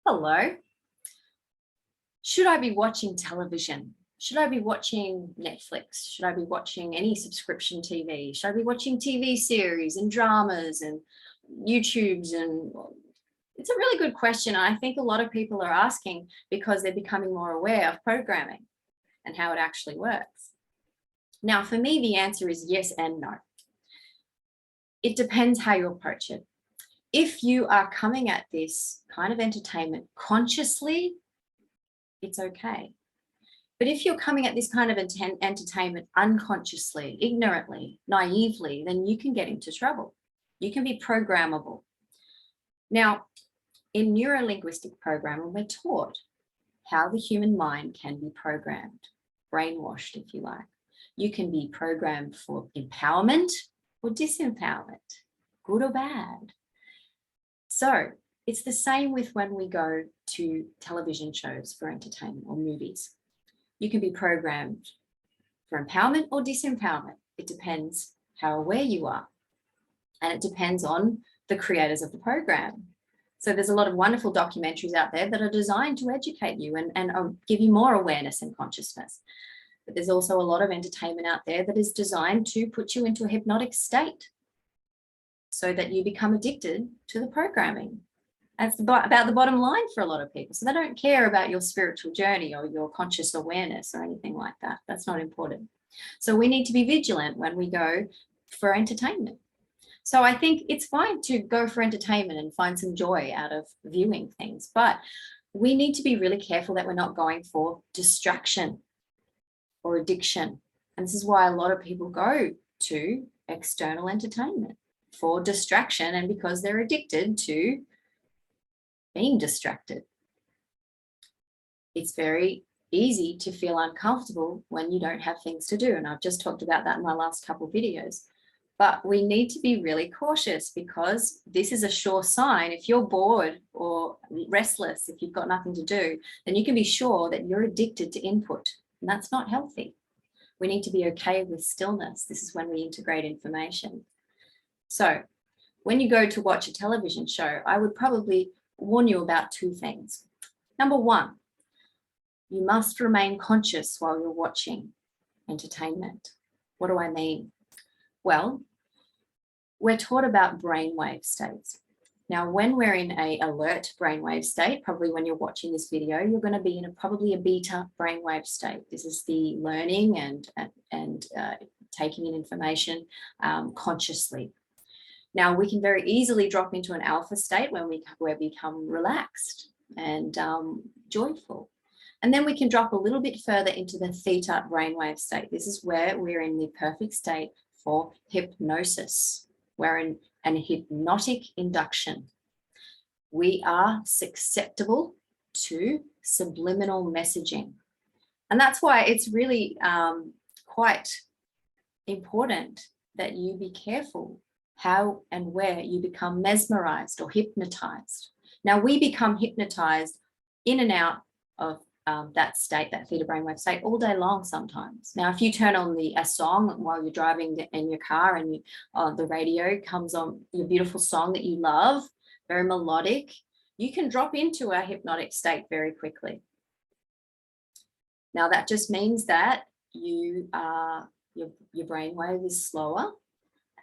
Hello. Should I be watching television? Should I be watching Netflix? Should I be watching any subscription TV? Should I be watching TV series and dramas and YouTubes? And it's a really good question. I think a lot of people are asking because they're becoming more aware of programming and how it actually works. Now, for me, the answer is yes and no. It depends how you approach it. If you are coming at this kind of entertainment consciously, it's okay. But if you're coming at this kind of entertainment unconsciously, ignorantly, naively, then you can get into trouble. You can be programmable. Now, in neuro-linguistic programming, we're taught how the human mind can be programmed, brainwashed, if you like. You can be programmed for empowerment or disempowerment, good or bad. So it's the same with when we go to television shows for entertainment or movies. You can be programmed for empowerment or disempowerment. It depends how aware you are. And it depends on the creators of the program. So there's a lot of wonderful documentaries out there that are designed to educate you and give you more awareness and consciousness. But there's also a lot of entertainment out there that is designed to put you into a hypnotic state so that you become addicted to the programming. That's about the bottom line for a lot of people. So they don't care about your spiritual journey or your conscious awareness or anything like that. That's not important. So we need to be vigilant when we go for entertainment. So I think it's fine to go for entertainment and find some joy out of viewing things, but we need to be really careful that we're not going for distraction or addiction. And this is why a lot of people go to external entertainment for distraction and because they're addicted to being distracted. It's very easy to feel uncomfortable when you don't have things to do. And I've just talked about that in my last couple of videos. But we need to be really cautious because this is a sure sign. If you're bored or restless, if you've got nothing to do, then you can be sure that you're addicted to input. And that's not healthy. We need to be okay with stillness. This is when we integrate information. So when you go to watch a television show, I would probably warn you about two things. Number one, you must remain conscious while you're watching entertainment. What do I mean? Well, we're taught about brainwave states. Now, when we're in an alert brainwave state, probably when you're watching this video, you're going to be in probably a beta brainwave state. This is the learning and taking in information consciously. Now, we can very easily drop into an alpha state when we become relaxed and joyful. And then we can drop a little bit further into the theta brainwave state. This is where we're in the perfect state for hypnosis. We're in an hypnotic induction. We are susceptible to subliminal messaging. And that's why it's really quite important that you be careful how and where you become mesmerized or hypnotized. Now, we become hypnotized in and out of that state, that theta brainwave state, all day long sometimes. Now, if you turn on a song while you're driving in your car and the radio comes on your beautiful song that you love, very melodic, you can drop into a hypnotic state very quickly. Now, that just means that your brainwave is slower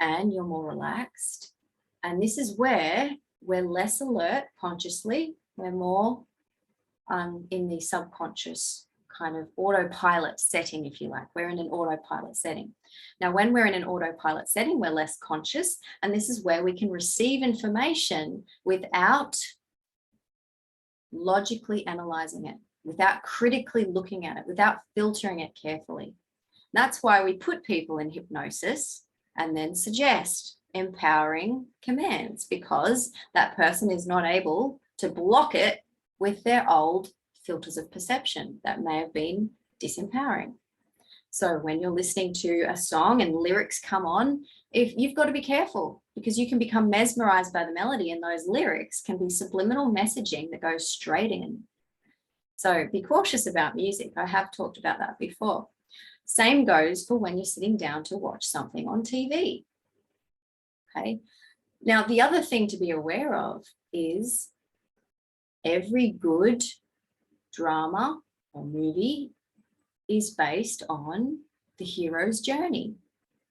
and you're more relaxed. And this is where we're less alert consciously. We're more in the subconscious kind of autopilot setting, if you like. We're in an autopilot setting. Now, when we're in an autopilot setting, we're less conscious. And this is where we can receive information without logically analyzing it, without critically looking at it, without filtering it carefully. That's why we put people in hypnosis and then suggest empowering commands, because that person is not able to block it with their old filters of perception that may have been disempowering. So when you're listening to a song and lyrics come on, you've got to be careful, because you can become mesmerized by the melody, and those lyrics can be subliminal messaging that goes straight in. So be cautious about music. I have talked about that before. Same goes for when you're sitting down to watch something on TV. Okay. Now, the other thing to be aware of is Every good drama or movie is based on the hero's journey.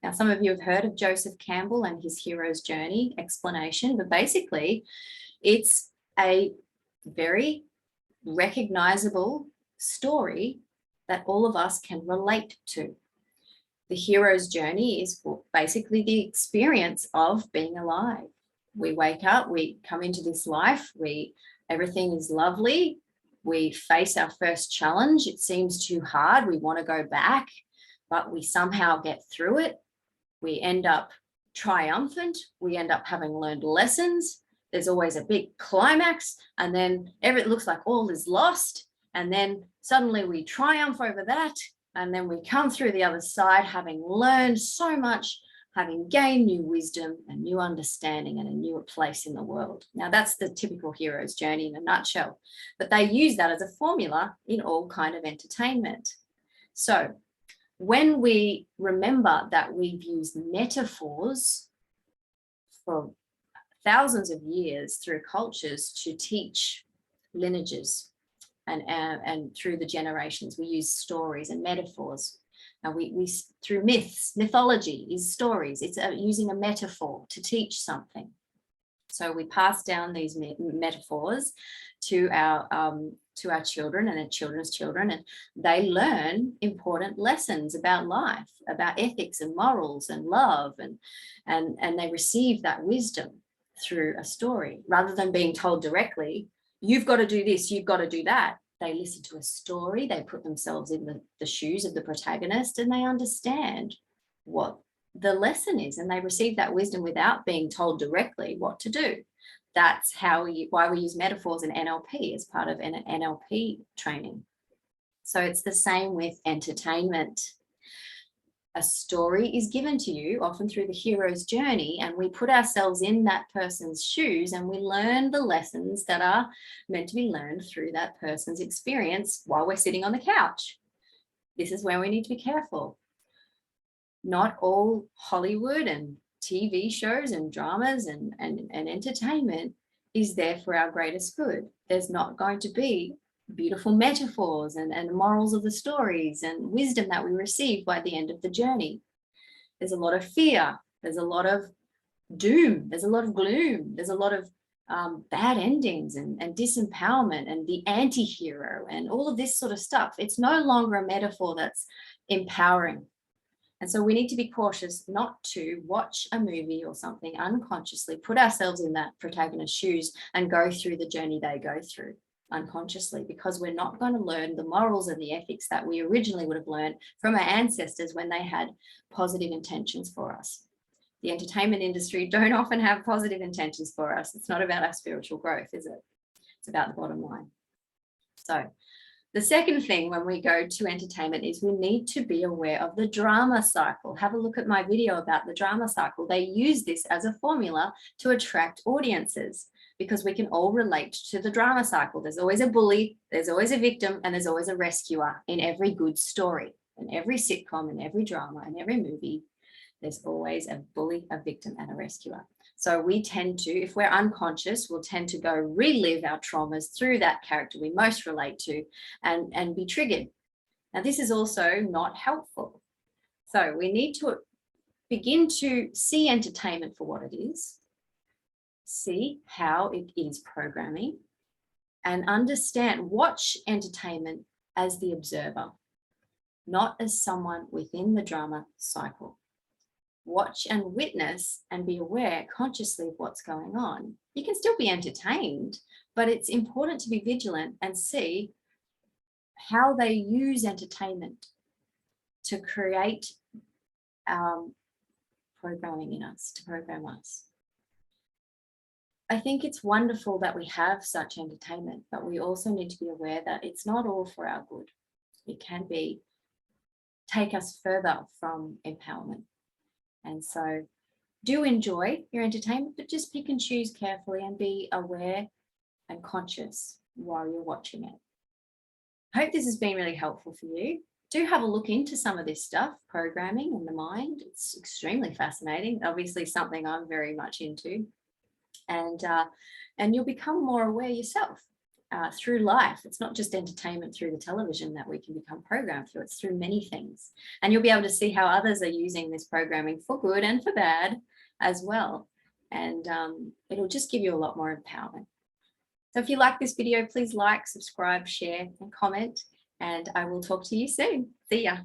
Now, some of you have heard of Joseph Campbell and his hero's journey explanation, but basically it's a very recognizable story that all of us can relate to. The hero's journey is basically the experience of being alive. We wake up, we come into this life, everything is lovely. We face our first challenge. It seems too hard. We want to go back, but we somehow get through it. We end up triumphant. We end up having learned lessons. There's always a big climax, and then it looks like all is lost. And then suddenly we triumph over that. And then we come through the other side, having learned so much, having gained new wisdom and new understanding and a newer place in the world. Now, that's the typical hero's journey in a nutshell, but they use that as a formula in all kind of entertainment. So when we remember that we've used metaphors for thousands of years through cultures to teach lineages, and through the generations, we use stories and metaphors. Now we through mythology is stories. It's using a metaphor to teach something. So we pass down these metaphors to our children and their children's children, and they learn important lessons about life, about ethics and morals and love, and they receive that wisdom through a story rather than being told directly, you've got to do this, you've got to do that. They listen to a story, they put themselves in the shoes of the protagonist, and they understand what the lesson is, and they receive that wisdom without being told directly what to do. That's why we use metaphors in NLP as part of an NLP training. So it's the same with entertainment. A story is given to you, often through the hero's journey, and we put ourselves in that person's shoes and we learn the lessons that are meant to be learned through that person's experience while we're sitting on the couch. This is where we need to be careful. Not all Hollywood and TV shows and dramas and entertainment is there for our greatest good. There's not going to be beautiful metaphors and morals of the stories and wisdom that we receive by the end of the journey. There's a lot of fear. There's a lot of doom. There's a lot of gloom. There's a lot of bad endings and disempowerment and the anti-hero and all of this sort of stuff. It's no longer a metaphor that's empowering. And so we need to be cautious not to watch a movie or something unconsciously, put ourselves in that protagonist's shoes and go through the journey they go through unconsciously, because we're not going to learn the morals and the ethics that we originally would have learned from our ancestors when they had positive intentions for us. The entertainment industry don't often have positive intentions for us. It's not about our spiritual growth, is it? It's about the bottom line. So the second thing when we go to entertainment is we need to be aware of the drama cycle. Have a look at my video about the drama cycle. They use this as a formula to attract audiences, because we can all relate to the drama cycle. There's always a bully, there's always a victim, and there's always a rescuer in every good story. In every sitcom, in every drama, in every movie, there's always a bully, a victim, and a rescuer. So we tend to, if we're unconscious, we'll tend to go relive our traumas through that character we most relate to and be triggered. Now, this is also not helpful. So we need to begin to see entertainment for what it is, see how it is programming, and understand, watch entertainment as the observer, not as someone within the drama cycle. Watch and witness and be aware consciously of what's going on. You can still be entertained, but it's important to be vigilant and see how they use entertainment to create programming in us, to program us. I think it's wonderful that we have such entertainment, but we also need to be aware that it's not all for our good. It can take us further from empowerment. And so do enjoy your entertainment, but just pick and choose carefully and be aware and conscious while you're watching it. I hope this has been really helpful for you. Do have a look into some of this stuff, programming and the mind. It's extremely fascinating, obviously something I'm very much into. And you'll become more aware yourself. through life. It's not just entertainment through the television that we can become programmed through. It's through many things. And you'll be able to see how others are using this programming for good and for bad as well. And it'll just give you a lot more empowerment. So if you like this video, please like, subscribe, share, and comment. And I will talk to you soon. See ya.